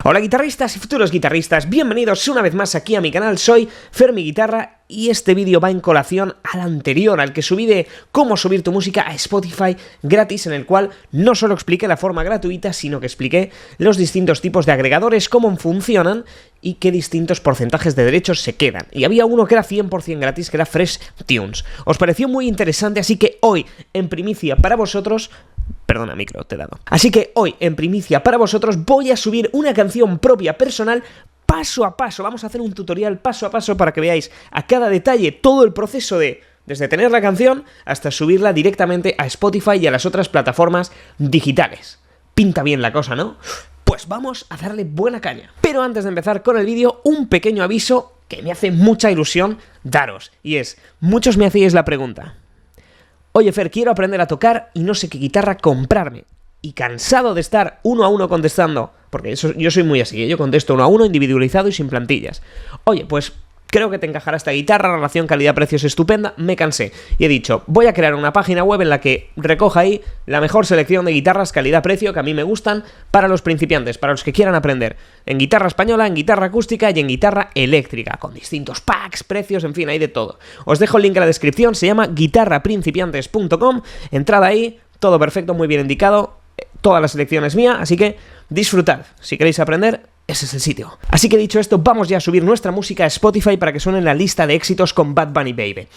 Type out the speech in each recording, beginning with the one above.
Hola guitarristas y futuros guitarristas, bienvenidos una vez más aquí a mi canal, soy Fermi Guitarra y este vídeo va en colación al anterior, al que subí de cómo subir tu música a Spotify gratis, en el cual no solo expliqué la forma gratuita, sino que expliqué los distintos tipos de agregadores, cómo funcionan y qué distintos porcentajes de derechos se quedan. Y había uno que era 100% gratis, que era Fresh Tunes. Os pareció muy interesante, así que hoy, en primicia para vosotros... Perdona, micro, te he dado. Así que hoy, en primicia para vosotros, voy a subir una canción propia personal paso a paso. Vamos a hacer un tutorial paso a paso para que veáis a cada detalle todo el proceso de... desde tener la canción hasta subirla directamente a Spotify y a las otras plataformas digitales. Pinta bien la cosa, ¿no? Pues vamos a darle buena caña. Pero antes de empezar con el vídeo, un pequeño aviso que me hace mucha ilusión daros. Y es, muchos me hacíais la pregunta: oye Fer, quiero aprender a tocar y no sé qué guitarra comprarme. Y cansado de estar uno a uno contestando, porque yo soy muy así, yo contesto uno a uno, individualizado y sin plantillas. Oye, pues creo que te encajará esta guitarra, relación calidad-precio es estupenda, me cansé. Y he dicho, voy a crear una página web en la que recoja ahí la mejor selección de guitarras calidad-precio que a mí me gustan para los principiantes, para los que quieran aprender en guitarra española, en guitarra acústica y en guitarra eléctrica, con distintos packs, precios, en fin, hay de todo. Os dejo el link en la descripción, se llama guitarraprincipiantes.com, entrad ahí, todo perfecto, muy bien indicado, toda la selección es mía, así que disfrutad. Si queréis aprender, ese es el sitio. Así que dicho esto, vamos ya a subir nuestra música a Spotify para que suene en la lista de éxitos con Bad Bunny Baby.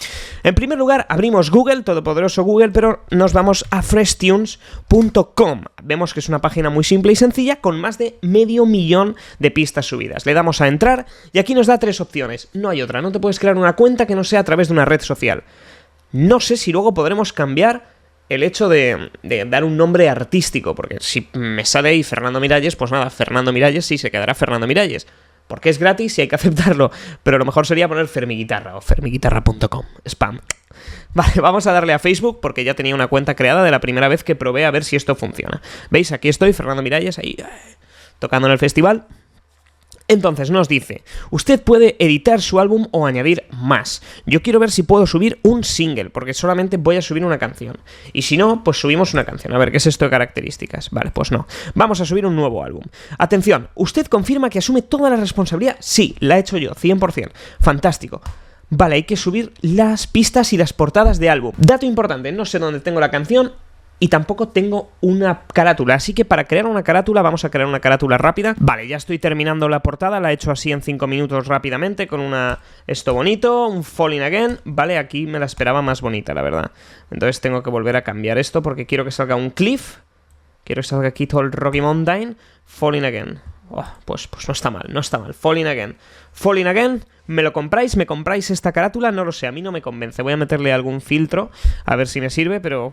En primer lugar, abrimos Google, todopoderoso Google, pero nos vamos a freshtunes.com. Vemos que es una página muy simple y sencilla con más de 500.000 de pistas subidas. Le damos a entrar y aquí nos da tres opciones. No hay otra, no te puedes crear una cuenta que no sea a través de una red social. No sé si luego podremos cambiar el hecho de dar un nombre artístico, porque si me sale ahí Fernando Miralles, pues nada, Fernando Miralles sí se quedará Fernando Miralles, porque es gratis y hay que aceptarlo, pero lo mejor sería poner Fermi Guitarra o fermiguitarra.com, spam. Vale, vamos a darle a Facebook, porque ya tenía una cuenta creada de la primera vez que probé a ver si esto funciona. ¿Veis? Aquí estoy, Fernando Miralles, ahí, tocando en el festival. Entonces nos dice, usted puede editar su álbum o añadir más. Yo quiero ver si puedo subir un single, porque solamente voy a subir una canción. Y si no, pues subimos una canción. A ver, ¿qué es esto de características? Vale, pues no. Vamos a subir un nuevo álbum. Atención, ¿usted confirma que asume toda la responsabilidad? Sí, la he hecho yo, 100%. Fantástico. Vale, hay que subir las pistas y las portadas de álbum. Dato importante, no sé dónde tengo la canción y tampoco tengo una carátula, así que para crear una carátula vamos a crear una carátula rápida. Vale, ya estoy terminando la portada, la he hecho así en 5 minutos rápidamente con esto bonito, un Falling Again. Vale, aquí me la esperaba más bonita, la verdad. Entonces tengo que volver a cambiar esto porque quiero que salga un Cliff, quiero que salga aquí todo el Rocky Mountain, Falling Again. Oh, pues no está mal, no está mal. Falling Again. Falling Again, ¿me lo compráis? ¿Me compráis esta carátula? No lo sé, a mí no me convence. Voy a meterle algún filtro, a ver si me sirve, pero...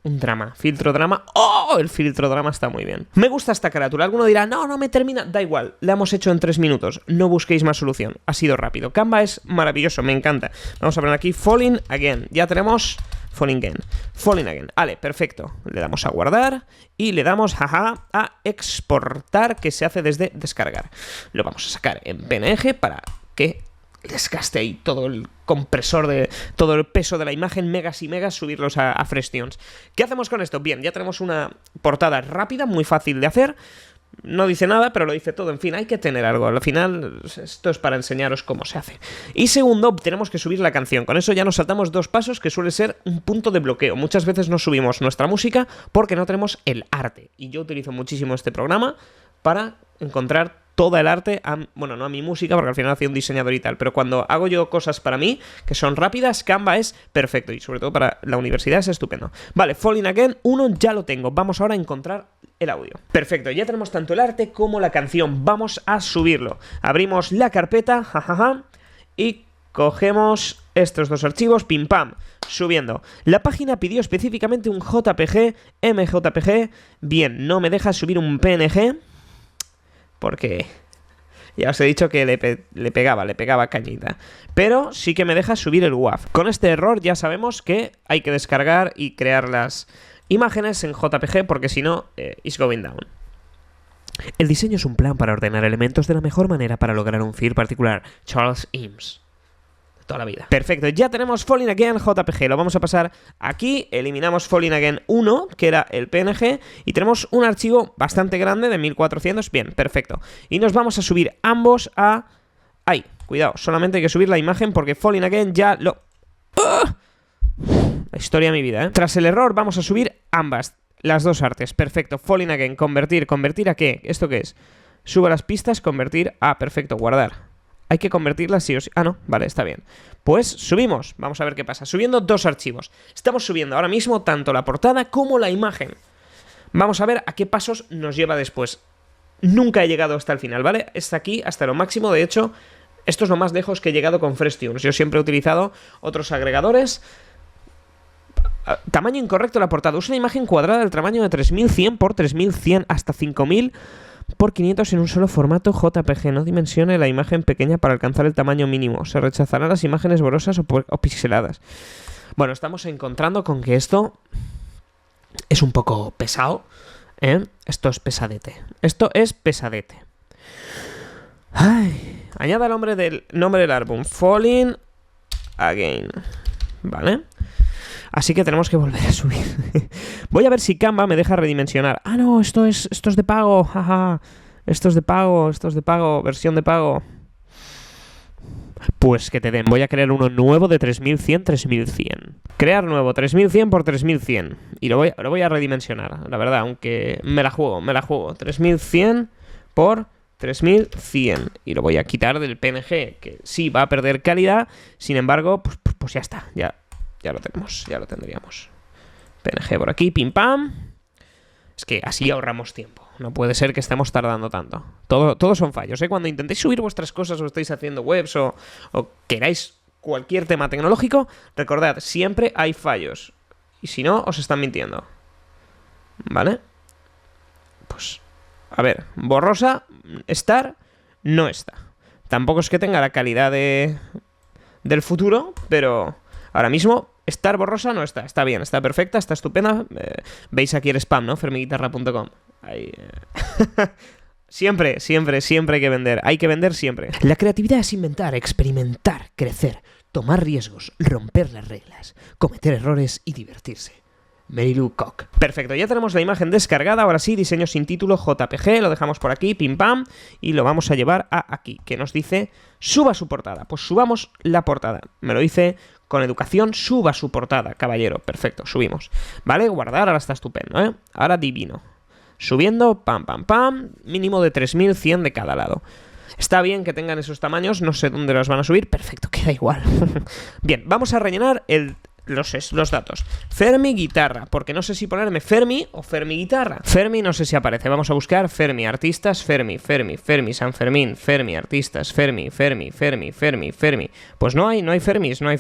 un drama, filtro drama. ¡Oh! El filtro drama está muy bien. Me gusta esta carátula. Alguno dirá, no me termina. Da igual, la hemos hecho en 3 minutos. No busquéis más solución. Ha sido rápido. Canva es maravilloso, me encanta. Vamos a poner aquí Falling Again. Ya tenemos Falling Again. Falling Again. Vale, perfecto. Le damos a guardar y le damos, jaja, a exportar, que se hace desde descargar. Lo vamos a sacar en PNG para que desgaste ahí todo el compresor de todo el peso de la imagen, megas y megas, subirlos a Fresh Tunes. ¿Qué hacemos con esto? Bien, ya tenemos una portada rápida, muy fácil de hacer. No dice nada, pero lo dice todo. En fin, hay que tener algo. Al final, esto es para enseñaros cómo se hace. Y segundo, tenemos que subir la canción. Con eso ya nos saltamos 2 pasos que suele ser un punto de bloqueo. Muchas veces no subimos nuestra música porque no tenemos el arte. Y yo utilizo muchísimo este programa para encontrar toda el arte, bueno, no a mi música, porque al final hacía un diseñador y tal, pero cuando hago yo cosas para mí, que son rápidas, Canva es perfecto, y sobre todo para la universidad es estupendo. Vale, Falling Again, 1 ya lo tengo, vamos ahora a encontrar el audio. Perfecto, ya tenemos tanto el arte como la canción, vamos a subirlo. Abrimos la carpeta, jajaja, y cogemos estos 2 archivos, pim pam, subiendo. La página pidió específicamente un JPG, MJPG, bien, no me deja subir un PNG, porque ya os he dicho que le pegaba cañita. Pero sí que me deja subir el WAV. Con este error ya sabemos que hay que descargar y crear las imágenes en JPG, porque si no, it's going down. El diseño es un plan para ordenar elementos de la mejor manera para lograr un feel particular. Charles Eames. toda la vida. Perfecto, ya tenemos Falling Again JPG, lo vamos a pasar aquí, eliminamos Falling Again 1, que era el PNG, y tenemos un archivo bastante grande de 1400, bien, perfecto. Y nos vamos a subir ambos a... ¡Ay! Cuidado, solamente hay que subir la imagen porque Falling Again ya lo... ¡Ah! La historia de mi vida, ¿eh? Tras el error vamos a subir ambas, las dos artes, perfecto. Falling Again, convertir, ¿convertir a qué? ¿Esto qué es? Subo las pistas, convertir a... Perfecto, guardar. Hay que convertirlas sí o sí. Ah, no, vale, está bien. Pues subimos, vamos a ver qué pasa. Subiendo dos archivos. Estamos subiendo ahora mismo tanto la portada como la imagen. Vamos a ver a qué pasos nos lleva después. Nunca he llegado hasta el final, ¿vale? Está aquí hasta lo máximo, de hecho, esto es lo más lejos que he llegado con FreshTunes. Yo siempre he utilizado otros agregadores. Tamaño incorrecto de la portada. Usa una imagen cuadrada del tamaño de 3100 por 3100 hasta 5000 por 500 en un solo formato JPG. No dimensione la imagen pequeña para alcanzar el tamaño mínimo. Se rechazarán las imágenes borrosas o pixeladas. Bueno, estamos encontrando con que esto es un poco pesado, ¿eh? Esto es pesadete. Esto es pesadete. Ay, añada el nombre del álbum. Falling Again. ¿Vale? Así que tenemos que volver a subir. Voy a ver si Canva me deja redimensionar. Ah, no, esto es de pago. Jaja. Esto es de pago, versión de pago. Pues que te den. Voy a crear uno nuevo de 3100, 3100. Crear nuevo, 3100 por 3100. Y lo voy a redimensionar, la verdad, aunque me la juego. 3100 por 3100. Y lo voy a quitar del PNG, que sí va a perder calidad. Sin embargo, pues ya está, ya lo tenemos, ya lo tendríamos. PNG por aquí, pim pam. Es que así ahorramos tiempo. No puede ser que estemos tardando tanto. Todo son fallos, ¿eh? Cuando intentéis subir vuestras cosas o estáis haciendo webs o queráis cualquier tema tecnológico, recordad, siempre hay fallos. Y si no, os están mintiendo. ¿Vale? Pues, a ver, borrosa, no está. Tampoco es que tenga la calidad del futuro, pero ahora mismo... Estar borrosa no está, está bien, está perfecta, está estupenda. Veis aquí el spam, ¿no? fermiguitarra.com. Ahí. Siempre hay que vender. Hay que vender siempre. La creatividad es inventar, experimentar, crecer, tomar riesgos, romper las reglas, cometer errores y divertirse. Mary Lou Cock. Perfecto, ya tenemos la imagen descargada. Ahora sí, diseño sin título JPG. Lo dejamos por aquí, pim pam. Y lo vamos a llevar a aquí, que nos dice suba su portada. Pues subamos la portada. Me lo dice con educación, suba su portada, caballero. Perfecto, subimos. Vale, guardar, ahora está estupendo, ¿eh? Ahora divino. Subiendo, pam, pam, pam. Mínimo de 3100 de cada lado. Está bien que tengan esos tamaños, no sé dónde los van a subir. Perfecto, queda igual. Bien, vamos a rellenar los datos. Fermi Guitarra, porque no sé si ponerme Fermi o Fermi Guitarra. Fermi no sé si aparece, vamos a buscar Fermi Artistas, Fermi San Fermín, Fermi Artistas, Fermi. Pues no hay Fermis. No hay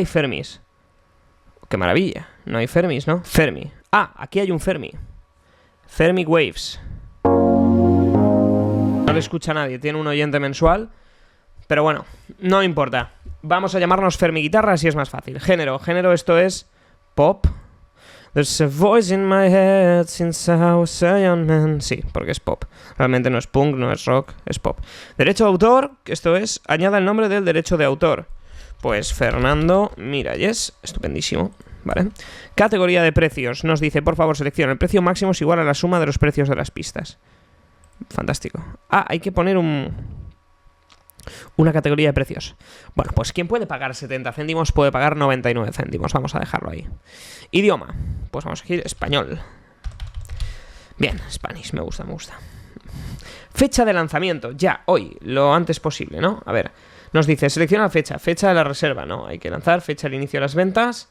Fermis. Qué maravilla, no hay Fermis, ¿no? Fermi. Ah, aquí hay un Fermi. Fermi Waves. No le escucha a nadie, tiene un oyente mensual. Pero bueno, no importa. Vamos a llamarnos Fermi Guitarra, así es más fácil. Género, esto es pop. There's a voice in my head since I was a young man. Sí, porque es pop. Realmente no es punk, no es rock, es pop. Derecho de autor, esto es, añada el nombre del derecho de autor. Pues Fernando Miralles, estupendísimo, ¿vale? Categoría de precios, nos dice, por favor, selecciona. El precio máximo es igual a la suma de los precios de las pistas. Fantástico. Ah, hay que poner una categoría de precios. Bueno, pues quien puede pagar 70 céntimos puede pagar 99 céntimos. Vamos a dejarlo ahí. Idioma. Pues vamos a elegir español. Bien, Spanish, me gusta. Fecha de lanzamiento. Ya, hoy, lo antes posible, ¿no? A ver, nos dice, selecciona la fecha. Fecha de la reserva, ¿no? Hay que lanzar, fecha del inicio de las ventas.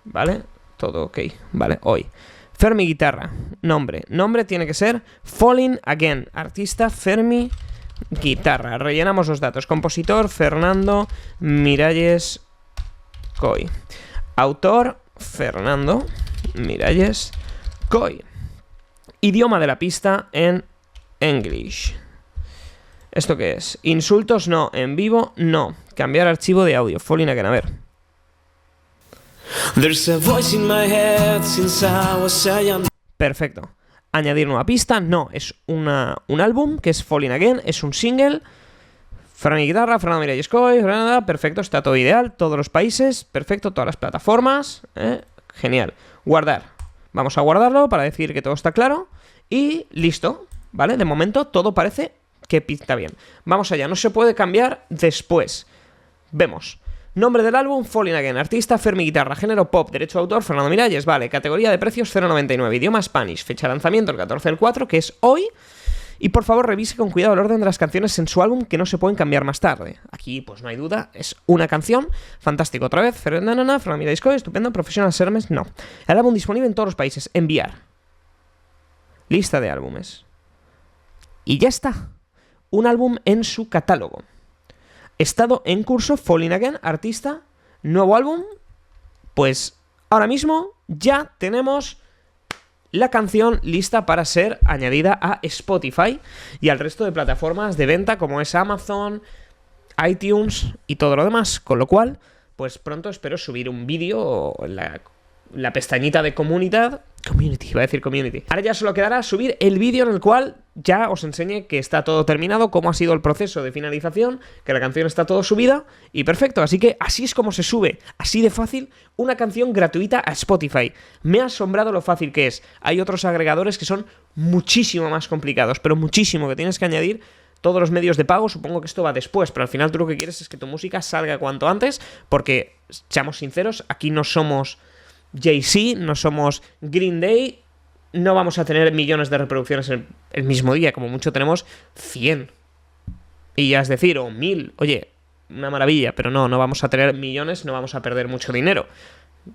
¿Vale? Todo ok. Vale, hoy. Fermi Guitarra. Nombre. Nombre tiene que ser Falling Again. Artista Fermi Guitarra. Rellenamos los datos. Compositor Fernando Miralles Coy. Autor Fernando Miralles Coy. Idioma de la pista en English. ¿Esto qué es? Insultos no. En vivo no. Cambiar archivo de audio. Falling Again. A ver. There's a voice in my head since I was a young... Perfecto. Añadir nueva pista, no, es un álbum que es Falling Again, es un single. Fermi Guitarra, Fernando Miralles Coy, Granada, perfecto, está todo ideal, todos los países, perfecto, todas las plataformas, genial. Guardar. Vamos a guardarlo para decir que todo está claro y listo, ¿vale? De momento todo parece que pinta bien. Vamos allá, no se puede cambiar después. Vemos. Nombre del álbum, Falling Again. Artista, Fermi Guitarra. Género, pop. Derecho de autor, Fernando Miralles. Vale, categoría de precios, 0,99. Idioma, Spanish. Fecha de lanzamiento, el 14 del 4, que es hoy. Y por favor revise con cuidado el orden de las canciones en su álbum, que no se pueden cambiar más tarde. Aquí pues no hay duda, es una canción. Fantástico, otra vez, Fernando Miralles Coy, estupendo, Professional Sermons, no. El álbum disponible en todos los países, enviar. Lista de álbumes. Y ya está. Un álbum en su catálogo. Estado en curso, Falling Again, artista, nuevo álbum. Pues ahora mismo ya tenemos la canción lista para ser añadida a Spotify y al resto de plataformas de venta como es Amazon, iTunes y todo lo demás. Con lo cual, pues pronto espero subir un vídeo en la pestañita de Community, iba a decir Community. Ahora ya solo quedará subir el vídeo en el cual ya os enseñe que está todo terminado, cómo ha sido el proceso de finalización, que la canción está todo subida y perfecto. Así que así es como se sube, así de fácil, una canción gratuita a Spotify. Me ha asombrado lo fácil que es. Hay otros agregadores que son muchísimo más complicados, pero muchísimo, que tienes que añadir todos los medios de pago. Supongo que esto va después, pero al final tú lo que quieres es que tu música salga cuanto antes, porque, seamos sinceros, aquí no somos Jay-Z, no somos Green Day, no vamos a tener millones de reproducciones el mismo día, como mucho tenemos 100. Y ya es decir, o 1000, oye, una maravilla, pero no vamos a tener millones, no vamos a perder mucho dinero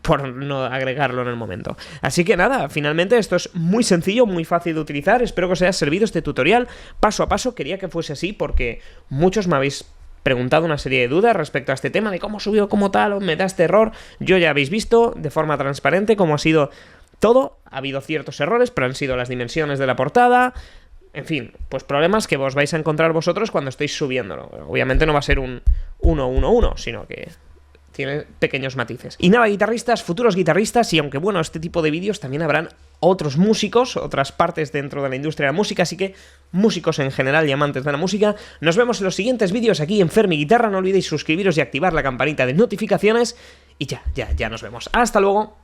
por no agregarlo en el momento. Así que nada, finalmente esto es muy sencillo, muy fácil de utilizar. Espero que os haya servido este tutorial paso a paso. Quería que fuese así porque muchos me habéis preguntado una serie de dudas respecto a este tema de cómo subió, como tal, o me da este error. Yo ya habéis visto de forma transparente cómo ha sido todo. Ha habido ciertos errores, pero han sido las dimensiones de la portada. En fin, pues problemas que vos vais a encontrar vosotros cuando estéis subiéndolo. Obviamente no va a ser un 1-1-1, sino que tiene pequeños matices. Y nada, guitarristas, futuros guitarristas, y aunque bueno, este tipo de vídeos también habrán otros músicos, otras partes dentro de la industria de la música, así que músicos en general y amantes de la música, nos vemos en los siguientes vídeos aquí en Fermi Guitarra. No olvidéis suscribiros y activar la campanita de notificaciones, y ya nos vemos. ¡Hasta luego!